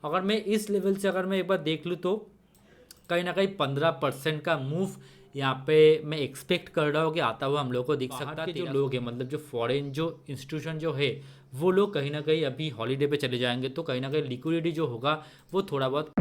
अगर मैं इस लेवल से अगर मैं एक बार देख लूँ तो कहीं ना कहीं 15% का मूव यहाँ पे मैं एक्सपेक्ट कर रहा हूँ कि आता हुआ हम लोग को दिख सकता है। जो लोग हैं मतलब जो फॉरेन जो इंस्टीट्यूशन जो है वो लोग कहीं ना कहीं अभी हॉलीडे पे चले जाएंगे, तो कहीं ना कहीं लिक्विडिटी जो होगा वो थोड़ा बहुत।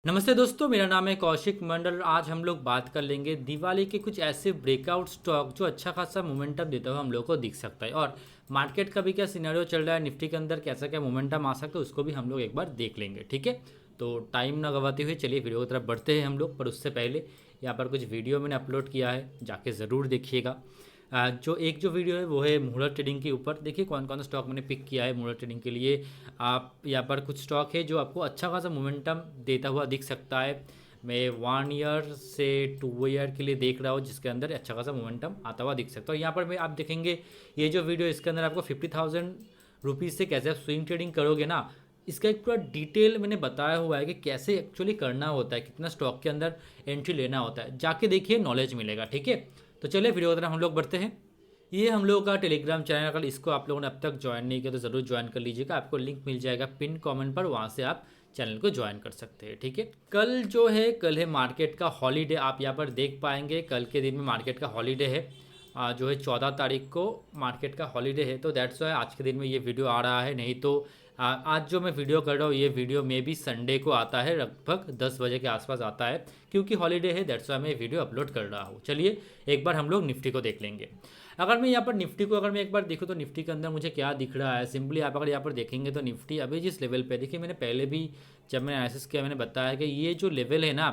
नमस्ते दोस्तों, मेरा नाम है कौशिक मंडल। आज हम लोग बात कर लेंगे दिवाली के कुछ ऐसे ब्रेकआउट स्टॉक जो अच्छा खासा मोमेंटम देता हुआ हम लोग को दिख सकता है, और मार्केट का भी क्या सिनेरियो चल रहा है, निफ्टी के अंदर कैसा क्या मोमेंटम आ सकता है उसको भी हम लोग एक बार देख लेंगे। ठीक है, तो टाइम ना गवाते हुए चलिए वीडियो की तरफ बढ़ते हैं हम लोग। पर उससे पहले यहाँ पर कुछ वीडियो मैंने अपलोड किया है, जाके ज़रूर देखिएगा। जो वीडियो है वो है मुहूर्त ट्रेडिंग के ऊपर। देखिए कौन कौन सा स्टॉक मैंने पिक किया है मुहूर्त ट्रेडिंग के लिए। आप यहाँ पर कुछ स्टॉक है जो आपको अच्छा खासा मोमेंटम देता हुआ दिख सकता है। मैं 1 ईयर से 2 ईयर के लिए देख रहा हूँ, जिसके अंदर अच्छा खासा मोमेंटम आता हुआ दिख सकता है। यहाँ पर मैं आप देखेंगे ये जो वीडियो, इसके अंदर आपको 50,000 रुपीज़ से कैसे आप स्विंग ट्रेडिंग करोगे ना, इसका एक पूरा डिटेल मैंने बताया हुआ है कि कैसे एक्चुअली करना होता है, कितना स्टॉक के अंदर एंट्री लेना होता है। जाके देखिए, नॉलेज मिलेगा। ठीक है, तो चलिए वीडियो की तरफ हम लोग बढ़ते हैं। ये हम लोगों का टेलीग्राम चैनल, अगर इसको आप लोगों ने अब तक ज्वाइन नहीं किया तो ज़रूर ज्वाइन कर लीजिएगा। आपको लिंक मिल जाएगा पिन कमेंट पर, वहाँ से आप चैनल को ज्वाइन कर सकते हैं। ठीक है, कल है मार्केट का हॉलीडे। आप यहाँ पर देख पाएंगे कल के दिन में मार्केट का हॉलीडे है। जो है 14 तारीख को मार्केट का हॉलीडे है, तो दैट्स वाई आज के दिन में ये वीडियो आ रहा है। नहीं तो आज जो मैं वीडियो कर रहा हूँ ये वीडियो में भी संडे को आता है, लगभग 10 बजे के आसपास आता है, क्योंकि हॉलीडे है, दैट्स वाई मैं वीडियो अपलोड कर रहा हूँ। चलिए एक बार हम लोग निफ्टी को देख लेंगे। अगर मैं यहाँ पर निफ्टी को अगर मैं एक बार देखूँ तो निफ्टी के अंदर मुझे क्या दिख रहा है, सिंपली आप अगर यहाँ पर देखेंगे तो निफ्टी अभी जिस लेवल पे, देखिए मैंने पहले भी जब मैंने एनालिसिस किया मैंने बताया कि ये जो लेवल है ना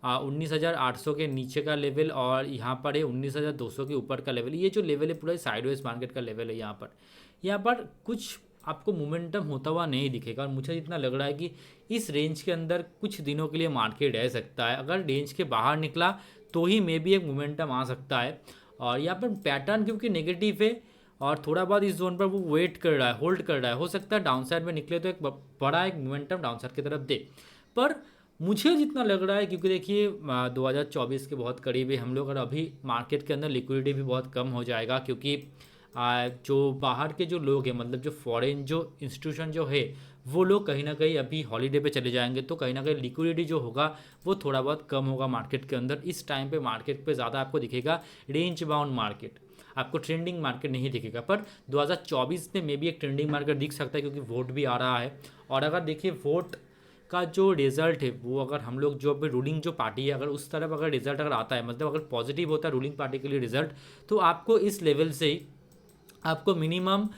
19,800 के नीचे का लेवल, और यहाँ पर है 19,200 के ऊपर का लेवल। ये जो लेवल है पूरा साइडवेज मार्केट का लेवल है। यहाँ पर कुछ आपको मोमेंटम होता हुआ नहीं दिखेगा, और मुझे इतना लग रहा है कि इस रेंज के अंदर कुछ दिनों के लिए मार्केट रह सकता है। अगर रेंज के बाहर निकला तो ही मे भी एक मोमेंटम आ सकता है। और यहाँ पर पैटर्न क्योंकि नेगेटिव है और थोड़ा बहुत इस जोन पर वो वेट कर रहा है, होल्ड कर रहा है, हो सकता है डाउन साइड में निकले तो एक बड़ा एक मोमेंटम डाउन साइड की तरफ दे। पर मुझे जितना लग रहा है, क्योंकि देखिए 2024 के बहुत करीब है हम लोग, और अभी मार्केट के अंदर लिक्विडिटी भी बहुत कम हो जाएगा, क्योंकि जो बाहर के जो लोग हैं मतलब जो फॉरेन जो इंस्टीट्यूशन जो है वो लोग कहीं ना कहीं अभी हॉलीडे पे चले जाएंगे, तो कहीं ना कहीं लिक्विडिटी जो होगा वो थोड़ा बहुत कम होगा मार्केट के अंदर। इस टाइम पे मार्केट पे ज़्यादा आपको दिखेगा रेंज बाउंड मार्केट, आपको ट्रेंडिंग मार्केट नहीं दिखेगा। पर 2024 में मे भी एक ट्रेंडिंग मार्केट दिख सकता है, क्योंकि वोट भी आ रहा है। और अगर देखिए वोट का जो रिजल्ट है वो, अगर हम लोग जो अभी रूलिंग जो पार्टी है अगर उस तरफ अगर रिजल्ट अगर आता है, मतलब अगर पॉजिटिव होता है रूलिंग पार्टी के लिए रिजल्ट, तो आपको इस लेवल से ही आपको मिनिमम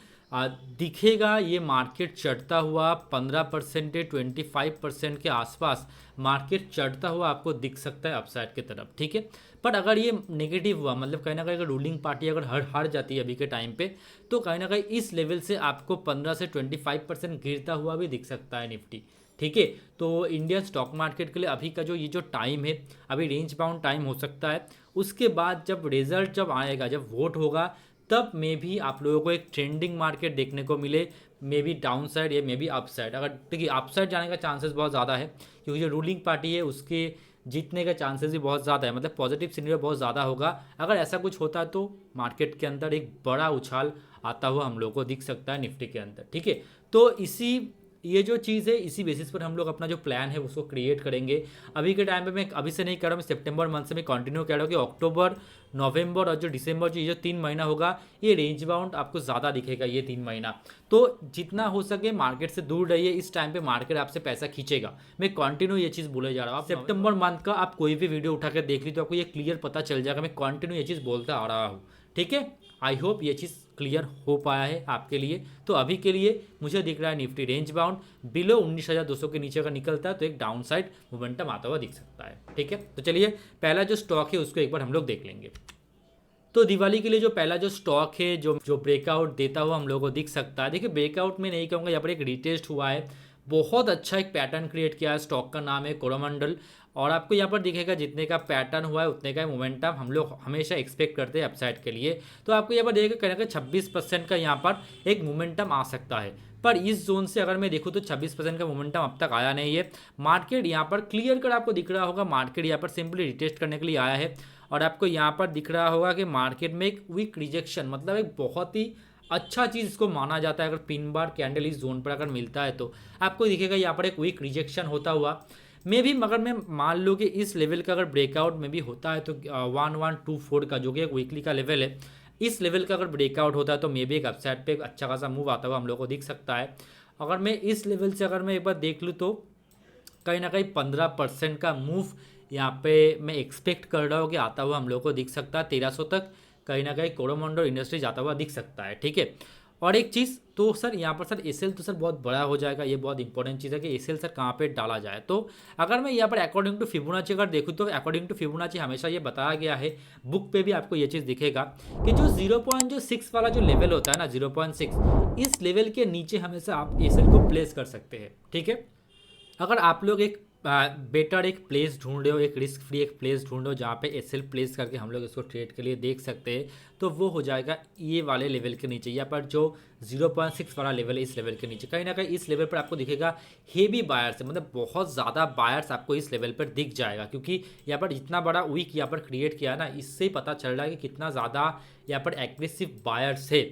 दिखेगा ये मार्केट चढ़ता हुआ 15% 25% के आसपास मार्केट चढ़ता हुआ आपको दिख सकता है अपसाइड की तरफ। ठीक है, पर अगर ये नेगेटिव हुआ, मतलब कहीं ना कहीं अगर रूलिंग पार्टी अगर हार जाती है अभी के टाइम पे, तो कहीं ना कहीं इस लेवल से आपको 15 से 25% गिरता हुआ भी दिख सकता है निफ्टी। ठीक है, तो इंडियन स्टॉक मार्केट के लिए अभी का जो ये जो टाइम है, अभी रेंज बाउंड टाइम हो सकता है। उसके बाद जब रिजल्ट जब आएगा, जब वोट होगा, तब मे भी आप लोगों को एक ट्रेंडिंग मार्केट देखने को मिले, मे बी डाउन साइड या मे बी अप साइड। अगर देखिए अप साइड जाने का चांसेस बहुत ज़्यादा है, क्योंकि जो रूलिंग पार्टी है उसके जीतने का चांसेस भी बहुत ज़्यादा है, मतलब पॉजिटिव सिनेरियो बहुत ज़्यादा होगा। अगर ऐसा कुछ होता है तो मार्केट के अंदर एक बड़ा उछाल आता हुआ हम लोग को दिख सकता है निफ्टी के अंदर। ठीक है, तो ये जो चीज़ है इसी बेसिस पर हम लोग अपना जो प्लान है उसको क्रिएट करेंगे। अभी के टाइम पे मैं अभी से नहीं कर रहा हूँ, मैं सितंबर मंथ से मैं कंटिन्यू कर रहा हूँ कि अक्टूबर नवंबर और जो दिसंबर जो ये जो 3 महीना होगा ये रेंज बाउंड आपको ज़्यादा दिखेगा ये 3 महीना। तो जितना हो सके मार्केट से दूर रहिए, इस टाइम पे मार्केट आपसे पैसा खींचेगा। मैं कंटिन्यू ये चीज़ बोले जा रहा हूँ। आप सितंबर मंथ का आप कोई भी वीडियो उठा कर देख ली तो आपको ये क्लियर पता चल जाएगा, मैं कंटिन्यू ये चीज़ बोलता आ रहा हूँ। ठीक है, आई होप ये चीज़ क्लियर हो पाया है आपके लिए। तो अभी के लिए मुझे दिख रहा है निफ्टी रेंज बाउंड बिलो 19,200 के नीचे अगर निकलता है तो एक डाउन साइड मोमेंटम आता हुआ दिख सकता है। ठीक है, तो चलिए पहला जो स्टॉक है उसको एक बार हम लोग देख लेंगे। तो दिवाली के लिए जो पहला जो स्टॉक है जो जो ब्रेकआउट देता हुआ हम लोगों को दिख सकता है, देखिए ब्रेकआउट में नहीं कहूँगा, यहाँ पर एक रिटेस्ट हुआ है, बहुत अच्छा एक पैटर्न क्रिएट किया है। स्टॉक का नाम है कोरोमंडल, और आपको यहाँ पर दिखेगा जितने का पैटर्न हुआ है उतने का मोमेंटम हम लोग हमेशा एक्सपेक्ट करते हैं अपसाइड के लिए। तो आपको यहाँ पर देखिएगा कहीं ना कहीं 26% का यहाँ पर एक मोमेंटम आ सकता है। पर इस जोन से अगर मैं देखूँ तो 26% का मोमेंटम अब तक आया नहीं है। मार्केट यहाँ पर क्लियर कर आपको दिख रहा होगा, मार्केट यहाँ पर सिंपली रिटेस्ट करने के लिए आया है। और आपको यहाँ पर दिख रहा होगा कि मार्केट में एक वीक रिजेक्शन, मतलब एक बहुत ही अच्छा चीज़ इसको माना जाता है। अगर पिन बार कैंडल इस जोन पर अगर मिलता है तो आपको दिखेगा यहाँ पर एक वीक रिजेक्शन होता हुआ। मे भी मगर मैं मान लो कि इस लेवल का अगर ब्रेकआउट में भी होता है तो 1124 का जो कि एक वीकली का लेवल है, इस लेवल का अगर ब्रेकआउट होता है तो मे भी एक अपसाइड पे एक अच्छा खासा मूव आता हुआ हम लोग को दिख सकता है। अगर मैं इस लेवल से अगर मैं एक बार देख लूँ तो कहीं ना कहीं 15% का मूव यहाँ पे मैं एक्सपेक्ट कर रहा हूँ कि आता हुआ हम लोग को दिख सकता है। 1300 तक कहीं ना कहीं कोरोमंडल इंडस्ट्रीज आता हुआ दिख सकता है, ठीक है। और एक चीज़ तो सर यहाँ पर सर एसएल तो सर बहुत बड़ा हो जाएगा, ये बहुत इंपॉर्टेंट चीज़ है कि एसएल सर कहाँ पे डाला जाए। तो अगर मैं यहाँ पर अकॉर्डिंग टू फिबोनाची अगर देखूँ तो अकॉर्डिंग टू फिबोनाची हमेशा ये बताया गया है, बुक पे भी आपको ये चीज़ दिखेगा कि जो 0.6 वाला जो लेवल होता है ना 0.6, इस लेवल के नीचे हमेशा आप एसएल को प्लेस कर सकते हैं, ठीक है। अगर आप लोग एक बेटर एक प्लेस ढूंढ रहे हो, एक रिस्क फ्री एक प्लेस ढूंढ रहे हो जहाँ पे एसएल प्लेस करके हम लोग इसको ट्रेड के लिए देख सकते हैं, तो वो हो जाएगा ये वाले लेवल के नीचे, यहाँ पर जो 0.6 वाला लेवल है इस लेवल के नीचे। कहीं ना कहीं इस लेवल पर आपको दिखेगा हेवी बायर्स, मतलब बहुत ज़्यादा बायर्स आपको इस लेवल पर दिख जाएगा, क्योंकि यहाँ पर इतना बड़ा वीक यहाँ पर क्रिएट किया ना, इससे पता चल रहा है कि कितना ज़्यादा यहाँ पर एग्रेसिव बायर्स है।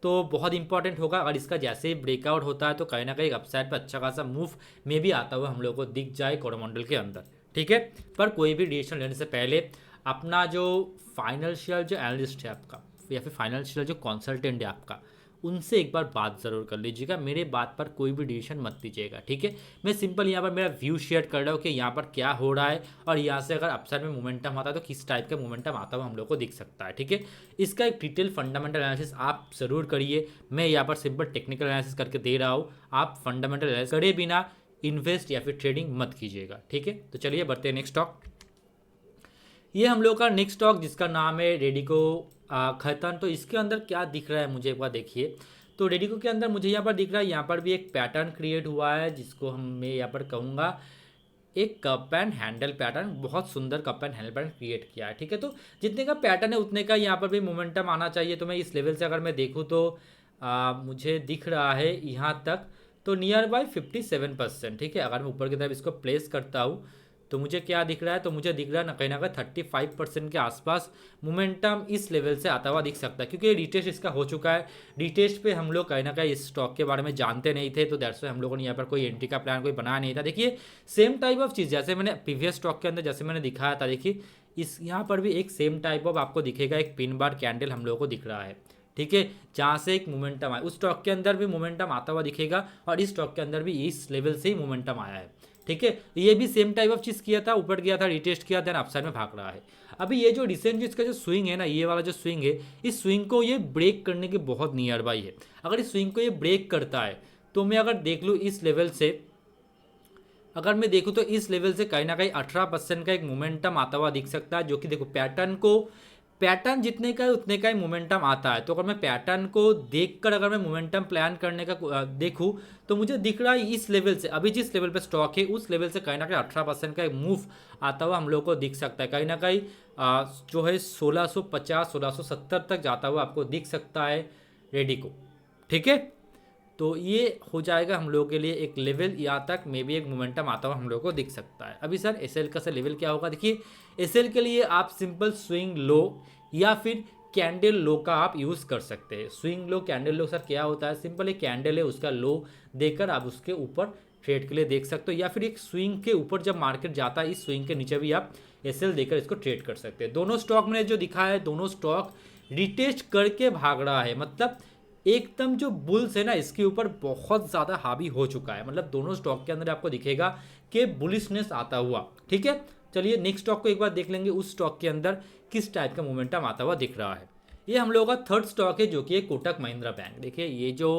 तो बहुत इंपॉर्टेंट होगा अगर इसका जैसे ही ब्रेकआउट होता है तो कहीं ना कहीं अपसाइड पर अच्छा खासा मूव में भी आता हुआ हम लोग को दिख जाए कोरोमंडल के अंदर, ठीक है। पर कोई भी डिसीजन लेने से पहले अपना जो फाइनेंशियल जो एनालिस्ट है आपका या फिर फाइनेंशियल जो कंसल्टेंट है आपका, उनसे एक बार बात ज़रूर कर लीजिएगा। मेरे बात पर कोई भी डिसीजन मत दीजिएगा, ठीक है। मैं सिंपल यहाँ पर मेरा व्यू शेयर कर रहा हूँ कि यहाँ पर क्या हो रहा है और यहाँ से अगर अपसाइड में मोमेंटम आता है तो किस टाइप का मोमेंटम आता हुआ हम लोग को दिख सकता है, ठीक है। इसका एक डिटेल फंडामेंटल एनालिसिस आप ज़रूर करिए। मैं यहाँ पर सिंपल टेक्निकल एनालिसिस करके दे रहा हूँ, आप फंडामेंटल एनालिसिस करे बिना इन्वेस्ट या फिर ट्रेडिंग मत कीजिएगा, ठीक है। तो चलिए बढ़ते हैं नेक्स्ट स्टॉक। ये हम लोग का नेक्स्ट स्टॉक जिसका नाम है रेडिको खैतान। तो इसके अंदर क्या दिख रहा है मुझे एक बार देखिए। तो रेडिको के अंदर मुझे यहाँ पर दिख रहा है, यहाँ पर भी एक पैटर्न क्रिएट हुआ है जिसको मैं यहाँ पर कहूँगा एक कप एंड हैंडल पैटर्न, बहुत सुंदर cup and handle pattern create किया है, ठीक है। तो जितने का पैटर्न है उतने का यहाँ पर भी मोमेंटम आना चाहिए। तो मैं इस लेवल से अगर मैं देखूँ तो मुझे दिख रहा है यहाँ तक तो नियर बाई 57%, ठीक है। अगर मैं ऊपर की तरफ इसको प्लेस करता हूँ तो मुझे क्या दिख रहा है, तो मुझे दिख रहा है ना कहीं 35% के आसपास मोमेंटम इस लेवल से आता हुआ दिख सकता है, क्योंकि रिटेस्ट इसका हो चुका है। रिटेस्ट पे हम लोग कहीं ना कहीं इस स्टॉक के बारे में जानते नहीं थे, तो दैट्स वाई हम लोगों ने यहाँ पर कोई एंट्री का प्लान कोई बनाया नहीं था। देखिए सेम टाइप ऑफ चीज़ जैसे मैंने प्रीवियस स्टॉक के अंदर जैसे मैंने दिखाया था, देखिए इस यहाँ पर भी एक सेम टाइप ऑफ आपको दिखेगा, एक पिन बार कैंडल हम लोगों को दिख रहा है, ठीक है। जहाँ से एक मोमेंटम आया उस स्टॉक के अंदर भी मोमेंटम आता हुआ दिखेगा और इस स्टॉक के अंदर भी इस लेवल से ही मोमेंटम आया है, ठीक है। ये भी सेम टाइप ऑफ चीज़ किया था, ऊपर गया था, रिटेस्ट किया, देन अपसाइड में भाग रहा है। अभी ये जो रिसेंट जो इसका जो स्विंग है ना, ये वाला जो स्विंग है, इस स्विंग को ये ब्रेक करने के बहुत नियर बाई है। अगर इस स्विंग को ये ब्रेक करता है तो मैं अगर देख लूँ इस लेवल से, अगर मैं देखूँ तो इस लेवल से कहीं ना कहीं 18% का एक मोमेंटम आता हुआ दिख सकता है, जो कि देखो पैटर्न जितने का है उतने का ही मोमेंटम आता है। तो अगर मैं पैटर्न को देखकर अगर मैं मोमेंटम प्लान करने का देखूं तो मुझे दिख रहा है इस लेवल से, अभी जिस लेवल पे स्टॉक है उस लेवल से कहीं ना कहीं 18% का एक मूव आता हुआ हम लोग को दिख सकता है। कहीं ना कहीं जो है 1650 1670 तक जाता हुआ आपको दिख सकता है रेडी को, ठीक है। तो ये हो जाएगा हम लोगों के लिए एक लेवल, यहाँ तक मे भी एक मोमेंटम आता हुआ हम लोगों को दिख सकता है। अभी सर एसएल का सर लेवल क्या होगा, देखिए एसएल के लिए आप सिंपल स्विंग लो या फिर कैंडल लो का आप यूज़ कर सकते हैं। स्विंग लो कैंडल लो सर क्या होता है, सिंपल एक कैंडल है उसका लो देकर आप उसके ऊपर ट्रेड के लिए देख सकते हो, या फिर एक स्विंग के ऊपर जब मार्केट जाता है इस स्विंग के नीचे भी आप एसएल देकर इसको ट्रेड कर सकते हैं। दोनों स्टॉक में जो दिखा है दोनों स्टॉक रिटेस्ट करके भाग रहा है, मतलब एकदम जो बुल्स है ना इसके ऊपर बहुत ज़्यादा हावी हो चुका है, मतलब दोनों स्टॉक के अंदर आपको दिखेगा कि बुलिशनेस आता हुआ, ठीक है। चलिए नेक्स्ट स्टॉक को एक बार देख लेंगे, उस स्टॉक के अंदर किस टाइप का मोमेंटम आता हुआ दिख रहा है। ये हम लोगों का थर्ड स्टॉक है जो कि कोटक महिंद्रा बैंक। देखिए ये जो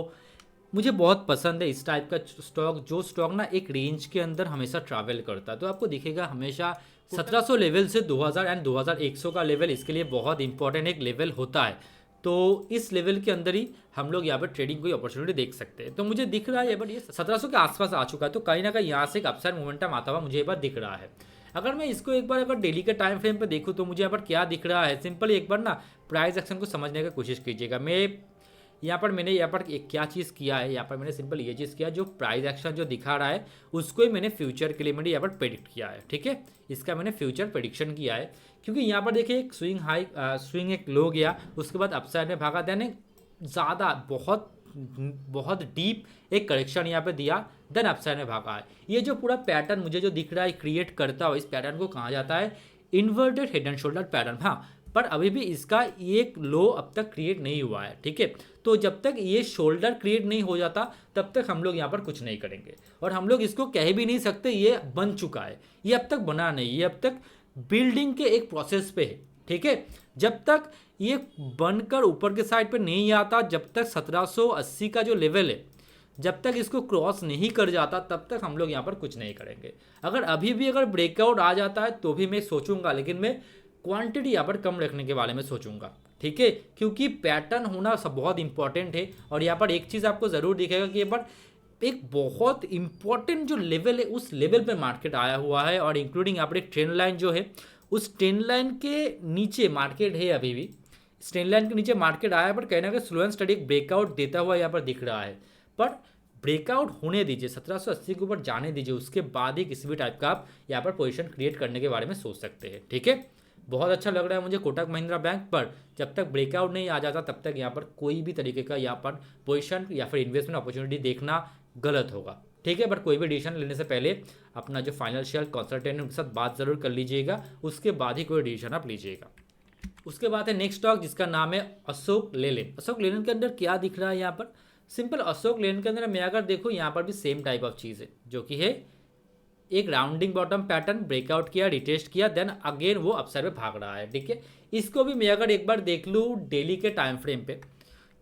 मुझे बहुत पसंद है इस टाइप का स्टॉक, जो स्टॉक ना एक रेंज के अंदर हमेशा ट्रैवल करता है। तो आपको दिखेगा हमेशा 1700 लेवल से 2000 एंड 2100 का लेवल इसके लिए बहुत इंपॉर्टेंट एक लेवल होता है। तो इस लेवल के अंदर ही हम लोग यहाँ पर ट्रेडिंग कोई अपॉर्चुनिटी देख सकते हैं। तो मुझे दिख रहा है बट ये 1700 के आसपास आ चुका है, तो कहीं ना कहीं यहाँ से एक अपसाइड मोमेंटम आता हुआ मुझे एक बार दिख रहा है। अगर मैं इसको एक बार अगर डेली के टाइम फ्रेम पे देखूँ तो मुझे यहाँ पर क्या दिख रहा है, सिंपल एक बार ना प्राइस एक्शन को समझने की कोशिश कीजिएगा। मैं यहाँ पर मैंने यहाँ पर एक क्या चीज़ किया है, यहाँ पर मैंने सिंपल ये चीज़ किया, जो प्राइस एक्शन जो दिखा रहा है उसको ही मैंने फ्यूचर के लिए मैंने यहाँ पर प्रेडिक्ट किया है। ठीक है, इसका मैंने फ्यूचर प्रेडिक्शन किया है, क्योंकि यहाँ पर देखिए एक स्विंग हाई स्विंग एक लो गया, उसके बाद अपसाइड में भागा, देन ज़्यादा बहुत बहुत डीप एक करेक्शन यहाँ पे दिया, देन अपसाइड में भागा है। ये जो पूरा पैटर्न मुझे जो दिख रहा है क्रिएट करता हो, इस पैटर्न को कहा जाता है inverted head and shoulder pattern. हाँ, पर अभी भी इसका एक लो अब तक क्रिएट नहीं हुआ है। ठीक है, तो जब तक ये शोल्डर क्रिएट नहीं हो जाता तब तक हम लोग यहाँ पर कुछ नहीं करेंगे, और हम लोग इसको कह भी नहीं सकते ये बन चुका है, ये अब तक बना नहीं, ये अब तक बिल्डिंग के एक प्रोसेस पे है। ठीक है, जब तक ये बनकर ऊपर के साइड पे नहीं आता, जब तक 1780 का जो लेवल है जब तक इसको क्रॉस नहीं कर जाता तब तक हम लोग यहाँ पर कुछ नहीं करेंगे। अगर अभी भी अगर ब्रेकआउट आ जाता है तो भी मैं सोचूंगा, लेकिन मैं क्वांटिटी यहाँ पर कम रखने के बारे में सोचूंगा। ठीक है, क्योंकि पैटर्न होना सब बहुत इंपॉर्टेंट है। और यहाँ पर एक चीज़ आपको ज़रूर दिखेगा कि यहाँ पर एक बहुत इंपॉर्टेंट जो लेवल है उस लेवल पे मार्केट आया हुआ है, और इंक्लूडिंग यहाँ पर एक ट्रेंड लाइन जो है उस ट्रेंड लाइन के नीचे मार्केट है। अभी भी ट्रेंड लाइन के नीचे मार्केट आया, पर कहीं ना कहीं स्लो एंड स्टडी एक ब्रेकआउट देता हुआ यहाँ पर दिख रहा है। पर ब्रेकआउट होने दीजिए, 1780 के ऊपर जाने दीजिए, उसके बाद ही किसी भी टाइप का आप यहाँ पर पोजीशन क्रिएट करने के बारे में सोच सकते हैं। ठीक है, बहुत अच्छा लग रहा है मुझे कोटक महिंद्रा बैंक, पर जब तक ब्रेकआउट नहीं आ जाता तब तक यहाँ पर कोई भी तरीके का यहाँ पर पोजीशन या फिर इन्वेस्टमेंट अपॉर्चुनिटी देखना गलत होगा। ठीक है, बट कोई भी डिसीजन लेने से पहले अपना जो फाइनेंशियल कंसल्टेंट उनके साथ बात ज़रूर कर लीजिएगा, उसके बाद ही कोई डिसीजन आप लीजिएगा। उसके बाद है नेक्स्ट स्टॉक जिसका नाम है अशोक लेलैंड। अशोक लेलैंड के अंदर क्या दिख रहा है यहाँ पर, सिंपल अशोक लेलैंड के अंदर मैं अगर देखूँ यहाँ पर भी सेम टाइप ऑफ चीज़ है, जो कि है एक राउंडिंग बॉटम पैटर्न, ब्रेकआउट किया, रिटेस्ट किया, देन अगेन वो अपसाइड में भाग रहा है। ठीक है, इसको भी मैं अगर एक बार देख लूँ डेली के टाइम फ्रेम पे,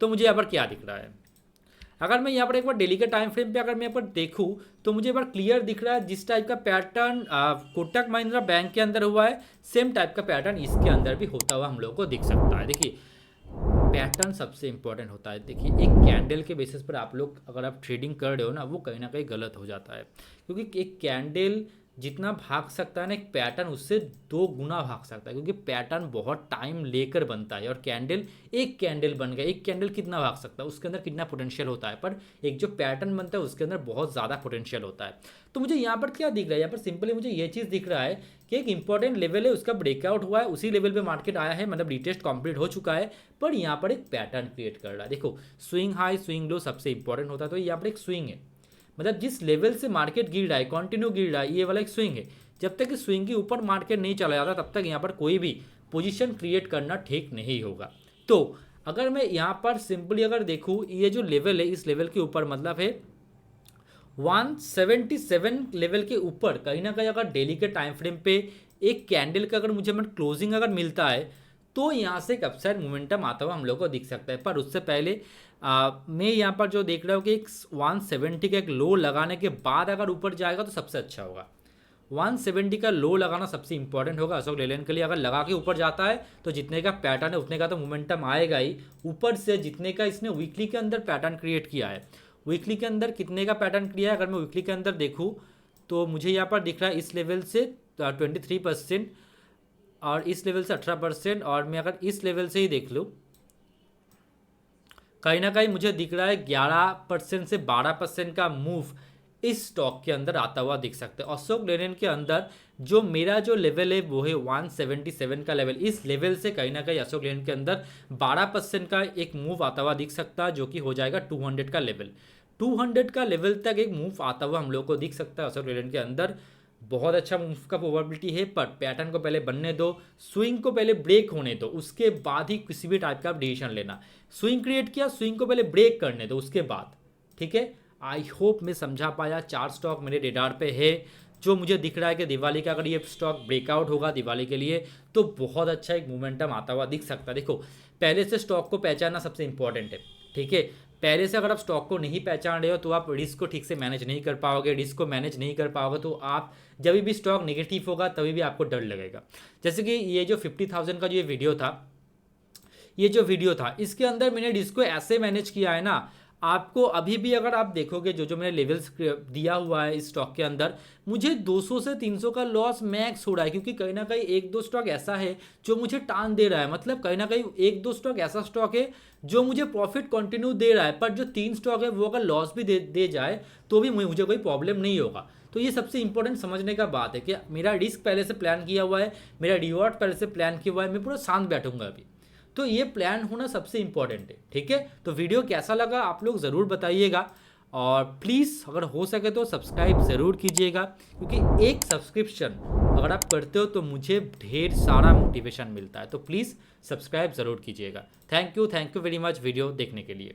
तो मुझे यहाँ पर क्या दिख रहा है, अगर मैं यहाँ पर एक बार डेली के टाइम फ्रेम पे अगर मैं यहाँ पर देखूँ तो मुझे एक बार क्लियर दिख रहा है जिस टाइप का पैटर्न कोटक महिंद्रा बैंक के अंदर हुआ है, सेम टाइप का पैटर्न इसके अंदर भी होता हुआ हम लोग को दिख सकता है। देखिए, पैटर्न सबसे इंपॉर्टेंट होता है। देखिए, एक कैंडल के बेसिस पर आप लोग अगर आप ट्रेडिंग कर रहे हो ना, वो कहीं ना कहीं गलत हो जाता है, क्योंकि एक कैंडल जितना भाग सकता है ना, एक पैटर्न उससे 2 गुना भाग सकता है, क्योंकि पैटर्न बहुत टाइम लेकर बनता है। और कैंडल, एक कैंडल बन गया, एक कैंडल कितना भाग सकता है, उसके अंदर कितना पोटेंशियल होता है, पर एक जो पैटर्न बनता है उसके अंदर बहुत ज़्यादा पोटेंशियल होता है। तो मुझे यहाँ पर क्या दिख रहा है, यहाँ पर सिंपली मुझे ये चीज़ दिख रहा है कि एक इंपॉर्टेंट लेवल है, उसका ब्रेकआउट हुआ है, उसी लेवल पे मार्केट आया है, मतलब रिटेस्ट कंप्लीट हो चुका है, पर यहाँ पर एक पैटर्न क्रिएट कर रहा है। देखो, स्विंग हाई स्विंग लो सबसे इंपॉर्टेंट होता है, तो यहाँ पर एक स्विंग है, मतलब जिस लेवल से मार्केट गिर रहा है, कंटिन्यू गिर रहा है, ये वाला एक स्विंग है। जब तक इस स्विंग के ऊपर मार्केट नहीं चला जाता तब तक यहाँ पर कोई भी पोजीशन क्रिएट करना ठीक नहीं होगा। तो अगर मैं यहाँ पर सिंपली अगर देखूँ, ये जो लेवल है इस लेवल के ऊपर मतलब है 177 लेवल के ऊपर कहीं ना कहीं अगर डेली के टाइम फ्रेम पे एक कैंडल का अगर मुझे क्लोजिंग अगर मिलता है तो यहाँ से एक अपसाइड मोमेंटम आता हुआ हम लोग को दिख सकता है। पर उससे पहले मैं यहाँ पर जो देख रहा हूँ कि एक 170 का एक लो लगाने के बाद अगर ऊपर जाएगा तो सबसे अच्छा होगा। 170 का लो लगाना सबसे इंपॉर्टेंट होगा अशोक लेलैंड के लिए। अगर लगा के ऊपर जाता है तो जितने का पैटर्न है उतने का तो मोमेंटम आएगा ही, ऊपर से जितने का इसने वीकली के अंदर पैटर्न क्रिएट किया है, वीकली के अंदर कितने का पैटर्न किया है, अगर मैं वीकली के अंदर देखूँ तो मुझे यहाँ पर दिख रहा है इस लेवल से 23% और इस लेवल से 18%, और मैं अगर इस लेवल से ही देख लूँ कहीं ना कहीं मुझे दिख रहा है 11% से 12% का मूव इस स्टॉक के अंदर आता हुआ दिख सकता है। अशोक लेलैंड के अंदर जो मेरा जो लेवल है वो है 177 का लेवल, इस लेवल से कहीं ना कहीं अशोक लेलैंड के अंदर 12% का एक मूव आता हुआ दिख सकता है, जो कि हो जाएगा 200 का लेवल। 200 का लेवल तक एक मूव आता हुआ हम लोग को दिख सकता है अशोक लेलैंड के अंदर। बहुत अच्छा मूव का प्रोबेबिलिटी है, पर पैटर्न को पहले बनने दो, स्विंग को पहले ब्रेक होने दो, उसके बाद ही किसी भी टाइप का डिसीजन लेना। स्विंग क्रिएट किया, स्विंग को पहले ब्रेक करने दो उसके बाद। ठीक है, आई होप मैं समझा पाया। 4 स्टॉक मेरे रेडार पे है जो मुझे दिख रहा है कि दिवाली का अगर ये स्टॉक ब्रेकआउट होगा दिवाली के लिए तो बहुत अच्छा एक मोमेंटम आता हुआ दिख सकता है। देखो, पहले से स्टॉक को पहचानना सबसे इंपॉर्टेंट है। ठीक है, पहले से अगर आप स्टॉक को नहीं पहचान रहे हो तो आप रिस्क को ठीक से मैनेज नहीं कर पाओगे, रिस्क को मैनेज नहीं कर पाओगे तो आप जब भी स्टॉक नेगेटिव होगा तभी भी आपको डर लगेगा। जैसे कि ये जो 50,000 का जो ये वीडियो था, इसके अंदर मैंने रिस्क को ऐसे मैनेज किया है ना, आपको अभी भी अगर आप देखोगे जो जो मैंने लेवल्स दिया हुआ है इस स्टॉक के अंदर, मुझे 200 से 300 का लॉस मैक्स हो रहा है, क्योंकि कहीं ना कहीं एक दो स्टॉक ऐसा है जो मुझे टान दे रहा है। मतलब कहीं ना कहीं एक दो स्टॉक ऐसा स्टॉक है जो मुझे प्रॉफिट कंटिन्यू दे रहा है, पर जो 3 स्टॉक है वो अगर लॉस भी दे जाए तो भी मुझे कोई प्रॉब्लम नहीं होगा। तो ये सबसे इंपॉर्टेंट समझने का बात है कि मेरा रिस्क पहले से प्लान किया हुआ है, मेरा रिवॉर्ड पहले से प्लान किया हुआ है, मैं पूरा शांत बैठूंगा अभी। तो ये प्लान होना सबसे इंपॉर्टेंट है, ठीक है। तो वीडियो कैसा लगा आप लोग ज़रूर बताइएगा, और प्लीज़ अगर हो सके तो सब्सक्राइब ज़रूर कीजिएगा, क्योंकि एक सब्सक्रिप्शन अगर आप करते हो तो मुझे ढेर सारा मोटिवेशन मिलता है। तो प्लीज़ सब्सक्राइब ज़रूर कीजिएगा। Thank you very much video देखने के लिए।